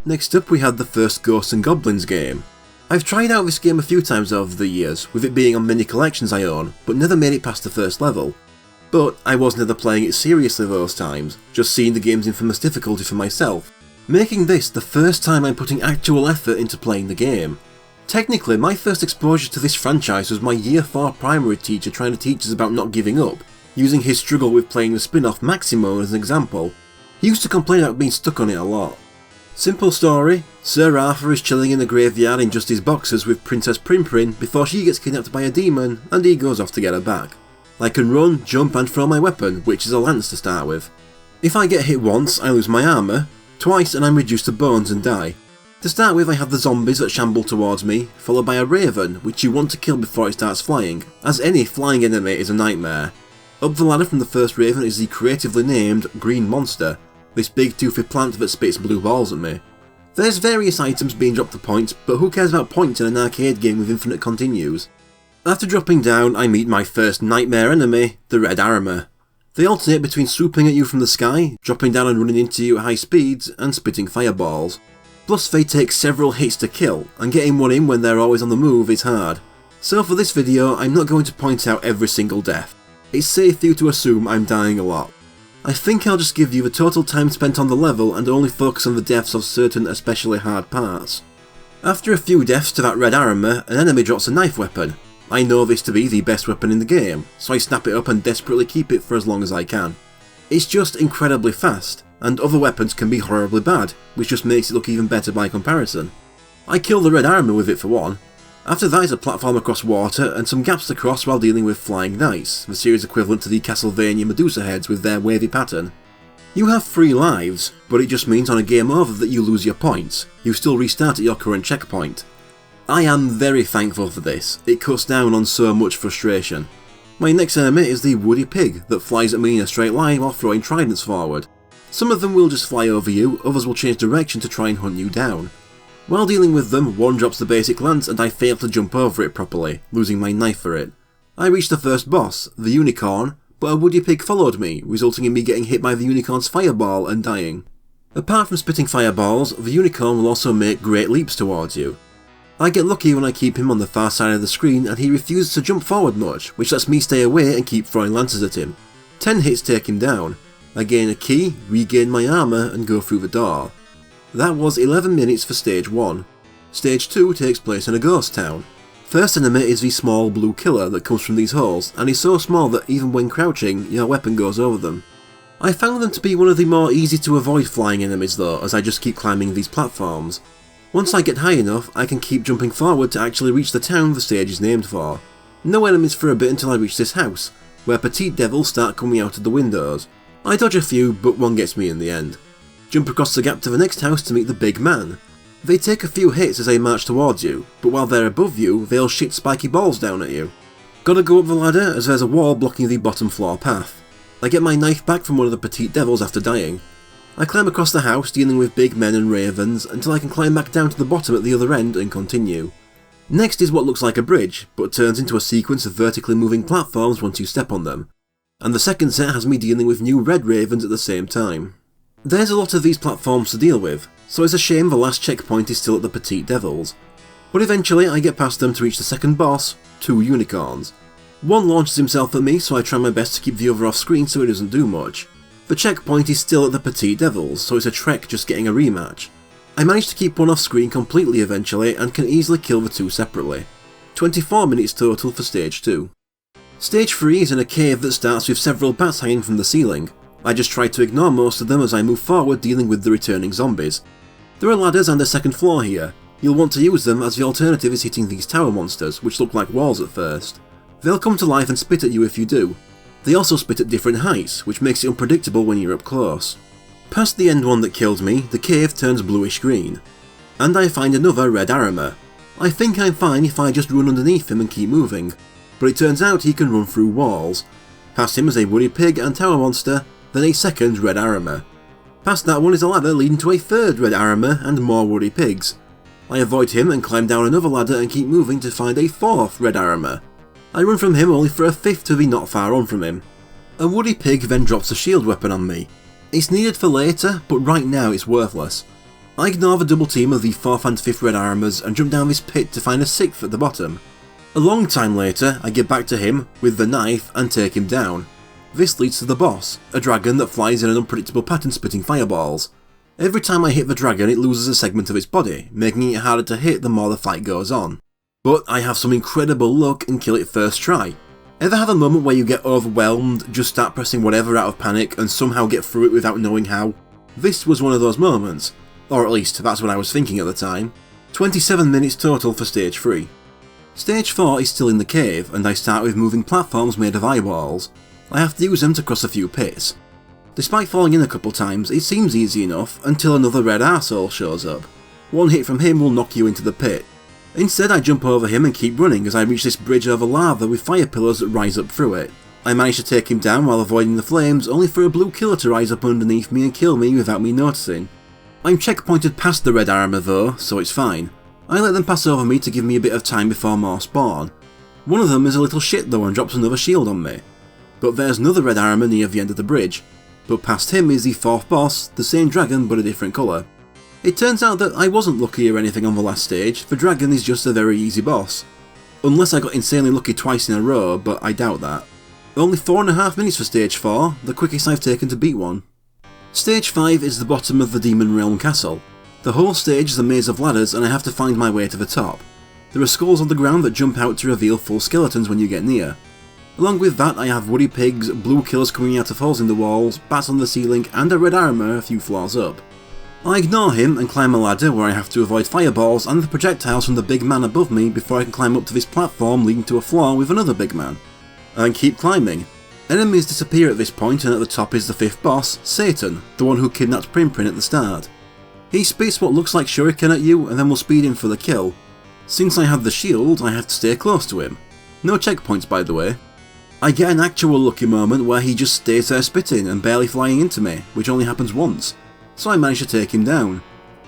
Next up we had the first Ghosts and Goblins game. I've tried out this game a few times over the years, with it being on many collections I own, but never made it past the first level. But I was never playing it seriously those times, just seeing the game's infamous difficulty for myself, making this the first time I'm putting actual effort into playing the game. Technically, my first exposure to this franchise was my Year 4 primary teacher trying to teach us about not giving up, using his struggle with playing the spin-off Maximo as an example. He used to complain about being stuck on it a lot. Simple story, Sir Arthur is chilling in the graveyard in just his boxers with Princess Primprin before she gets kidnapped by a demon and he goes off to get her back. I can run, jump and throw my weapon, which is a lance to start with. If I get hit once, I lose my armour, twice and I'm reduced to bones and die. To start with I have the zombies that shamble towards me, followed by a raven, which you want to kill before it starts flying, as any flying enemy is a nightmare. Up the ladder from the first raven is the creatively named Green Monster, this big toothy plant that spits blue balls at me. There's various items being dropped to points, but who cares about points in an arcade game with infinite continues? After dropping down, I meet my first nightmare enemy, the Red Armor. They alternate between swooping at you from the sky, dropping down and running into you at high speeds, and spitting fireballs. Plus they take several hits to kill, and getting one in when they're always on the move is hard. So for this video, I'm not going to point out every single death. It's safe for you to assume I'm dying a lot. I think I'll just give you the total time spent on the level and only focus on the deaths of certain especially hard parts. After a few deaths to that Red Armor, an enemy drops a knife weapon. I know this to be the best weapon in the game, so I snap it up and desperately keep it for as long as I can. It's just incredibly fast, and other weapons can be horribly bad, which just makes it look even better by comparison. I kill the Red Armor with it for one. After that is a platform across water and some gaps to cross while dealing with flying knights, the series equivalent to the Castlevania Medusa heads with their wavy pattern. You have 3 lives, but it just means on a game over that you lose your points. You still restart at your current checkpoint. I am very thankful for this, it cuts down on so much frustration. My next enemy is the Woody Pig that flies at me in a straight line while throwing tridents forward. Some of them will just fly over you, others will change direction to try and hunt you down. While dealing with them, one drops the basic lance and I fail to jump over it properly, losing my knife for it. I reached the first boss, the Unicorn, but a Woody Pig followed me, resulting in me getting hit by the Unicorn's fireball and dying. Apart from spitting fireballs, the Unicorn will also make great leaps towards you. I get lucky when I keep him on the far side of the screen and he refuses to jump forward much, which lets me stay away and keep throwing lances at him. 10 hits take him down. I gain a key, regain my armour and go through the door. That was 11 minutes for stage 1. Stage 2 takes place in a ghost town. First enemy is the small blue killer that comes from these holes and is so small that even when crouching, your weapon goes over them. I found them to be one of the more easy to avoid flying enemies though, as I just keep climbing these platforms. Once I get high enough, I can keep jumping forward to actually reach the town the stage is named for. No enemies for a bit until I reach this house, where petite devils start coming out of the windows. I dodge a few, but one gets me in the end. Jump across the gap to the next house to meet the big man. They take a few hits as they march towards you, but while they're above you, they'll shit spiky balls down at you. Gotta go up the ladder as there's a wall blocking the bottom floor path. I get my knife back from one of the petite devils after dying. I climb across the house dealing with big men and ravens until I can climb back down to the bottom at the other end and continue. Next is what looks like a bridge, but turns into a sequence of vertically moving platforms once you step on them. And the second set has me dealing with new red ravens at the same time. There's a lot of these platforms to deal with, so it's a shame the last checkpoint is still at the petite devils. But eventually I get past them to reach the second boss, 2 unicorns. One launches himself at me, so I try my best to keep the other off screen so he doesn't do much. The checkpoint is still at the petite devils, so it's a trek just getting a rematch. I manage to keep one off screen completely eventually and can easily kill the 2 separately. 24 minutes total for stage 2. Stage 3 is in a cave that starts with several bats hanging from the ceiling. I just try to ignore most of them as I move forward dealing with the returning zombies. There are ladders and a second floor here. You'll want to use them as the alternative is hitting these tower monsters, which look like walls at first. They'll come to life and spit at you if you do. They also spit at different heights, which makes it unpredictable when you're up close. Past the end one that killed me, the cave turns bluish green. And I find another Red Armor. I think I'm fine if I just run underneath him and keep moving, but it turns out he can run through walls. Past him is a Woody Pig and tower monster, then a second Red Armor. Past that one is a ladder leading to a third Red Armor and more Woody Pigs. I avoid him and climb down another ladder and keep moving to find a fourth Red Armor. I run from him only for a fifth to be not far on from him. A Woody Pig then drops a shield weapon on me. It's needed for later, but right now it's worthless. I ignore the double team of the 4th and 5th red armors and jump down this pit to find a 6th at the bottom. A long time later, I get back to him with the knife and take him down. This leads to the boss, a dragon that flies in an unpredictable pattern spitting fireballs. Every time I hit the dragon it loses a segment of its body, making it harder to hit the more the fight goes on. But I have some incredible luck and kill it first try. Ever have a moment where you get overwhelmed, just start pressing whatever out of panic and somehow get through it without knowing how? This was one of those moments, or at least that's what I was thinking at the time. 27 minutes total for stage 3. Stage 4 is still in the cave and I start with moving platforms made of eyeballs. I have to use them to cross a few pits. Despite falling in a couple times, it seems easy enough until another red arsehole shows up. One hit from him will knock you into the pit. Instead I jump over him and keep running as I reach this bridge over lava with fire pillars that rise up through it. I manage to take him down while avoiding the flames, only for a blue killer to rise up underneath me and kill me without me noticing. I'm checkpointed past the red armor though, so it's fine. I let them pass over me to give me a bit of time before more spawn. One of them is a little shit though and drops another shield on me. But there's another red armor near the end of the bridge. But past him is the 4th boss, the same dragon but a different colour. It turns out that I wasn't lucky or anything on the last stage, the dragon is just a very easy boss. Unless I got insanely lucky twice in a row, but I doubt that. Only 4.5 minutes for stage 4, the quickest I've taken to beat one. Stage 5 is the bottom of the Demon Realm castle. The whole stage is a maze of ladders and I have to find my way to the top. There are skulls on the ground that jump out to reveal full skeletons when you get near. Along with that I have woody pigs, blue killers coming out of holes in the walls, bats on the ceiling and a red armor a few floors up. I ignore him and climb a ladder where I have to avoid fireballs and the projectiles from the big man above me before I can climb up to this platform leading to a floor with another big man. And keep climbing. Enemies disappear at this point and at the top is the 5th boss, Satan, the one who kidnapped Primprin at the start. He spits what looks like shuriken at you and then will speed in for the kill. Since I have the shield, I have to stay close to him. No checkpoints by the way. I get an actual lucky moment where he just stays there spitting and barely flying into me, which only happens once. So I managed to take him down.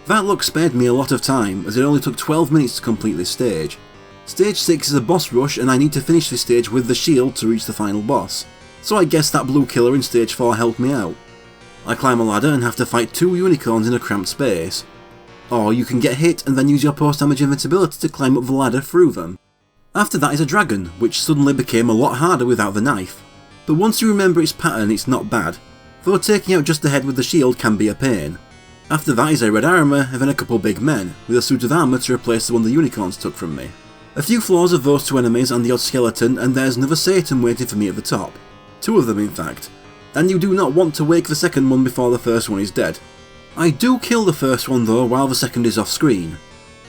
That luck spared me a lot of time as it only took 12 minutes to complete this stage. Stage 6 is a boss rush and I need to finish this stage with the shield to reach the final boss. So I guess that blue killer in stage 4 helped me out. I climb a ladder and have to fight 2 unicorns in a cramped space. Or you can get hit and then use your post-damage invincibility to climb up the ladder through them. After that is a dragon, which suddenly became a lot harder without the knife. But once you remember its pattern it's not bad, though taking out just the head with the shield can be a pain. After that is a red armor and then a couple big men, with a suit of armor to replace the one the unicorns took from me. A few floors of those 2 enemies and the odd skeleton and there's another Satan waiting for me at the top. 2 of them in fact. And you do not want to wake the second one before the first one is dead. I do kill the first one though while the second is off screen.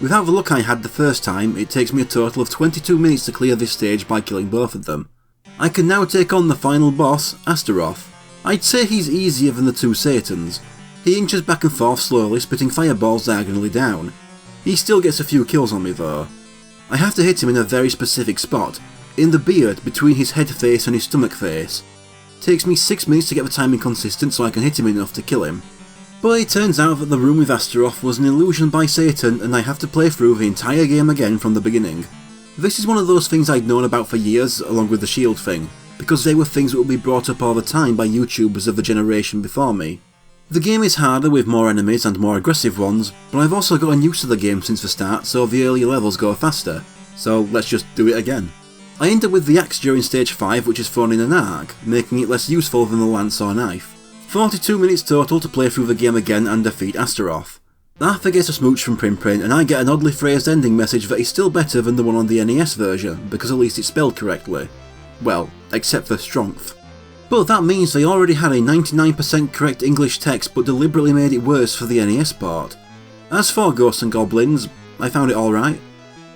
Without the luck I had the first time, it takes me a total of 22 minutes to clear this stage by killing both of them. I can now take on the final boss, Astaroth. I'd say he's easier than the 2 Satans. He inches back and forth slowly, spitting fireballs diagonally down. He still gets a few kills on me though. I have to hit him in a very specific spot, in the beard between his head face and his stomach face. Takes me 6 minutes to get the timing consistent so I can hit him enough to kill him. But it turns out that the room with Astaroth was an illusion by Satan and I have to play through the entire game again from the beginning. This is one of those things I'd known about for years, along with the shield thing, because they were things that would be brought up all the time by YouTubers of the generation before me. The game is harder with more enemies and more aggressive ones, but I've also gotten used to the game since the start so the earlier levels go faster, so let's just do it again. I end up with the axe during stage 5 which is thrown in an arc, making it less useful than the lance or knife. 42 minutes total to play through the game again and defeat Astaroth. Arthur gets a smooch from Primprin and I get an oddly phrased ending message that is still better than the one on the NES version, because at least it's spelled correctly. Well, except for strength. But that means they already had a 99% correct English text but deliberately made it worse for the NES part. As for Ghosts and Goblins, I found it alright.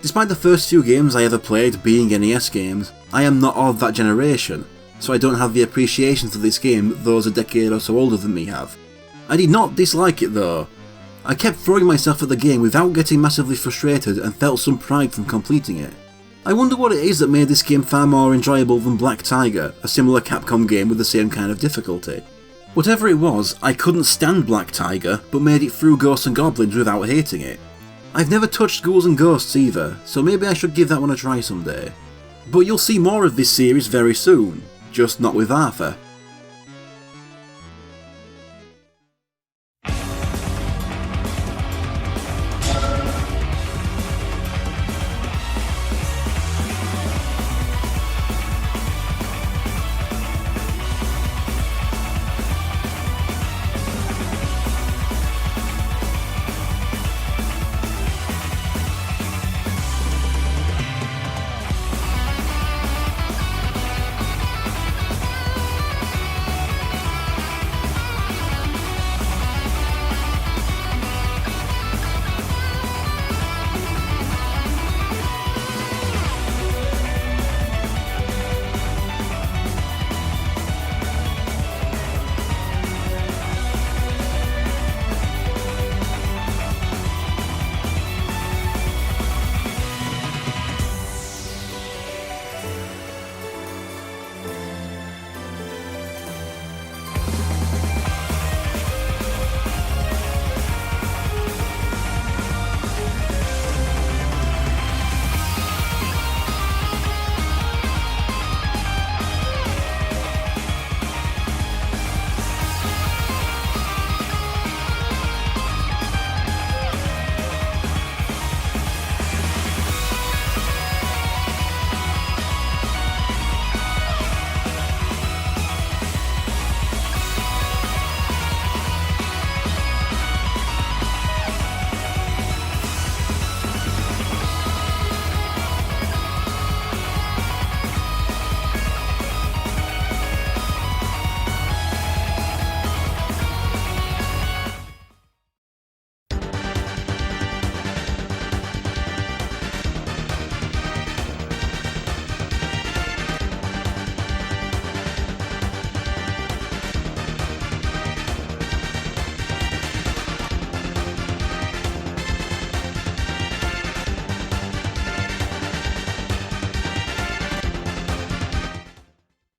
Despite the first few games I ever played being NES games, I am not of that generation, so I don't have the appreciation for this game that those a decade or so older than me have. I did not dislike it though. I kept throwing myself at the game without getting massively frustrated and felt some pride from completing it. I wonder what it is that made this game far more enjoyable than Black Tiger, a similar Capcom game with the same kind of difficulty. Whatever it was, I couldn't stand Black Tiger, but made it through Ghosts and Goblins without hating it. I've never touched Ghouls and Ghosts either, so maybe I should give that one a try someday. But you'll see more of this series very soon, just not with Arthur.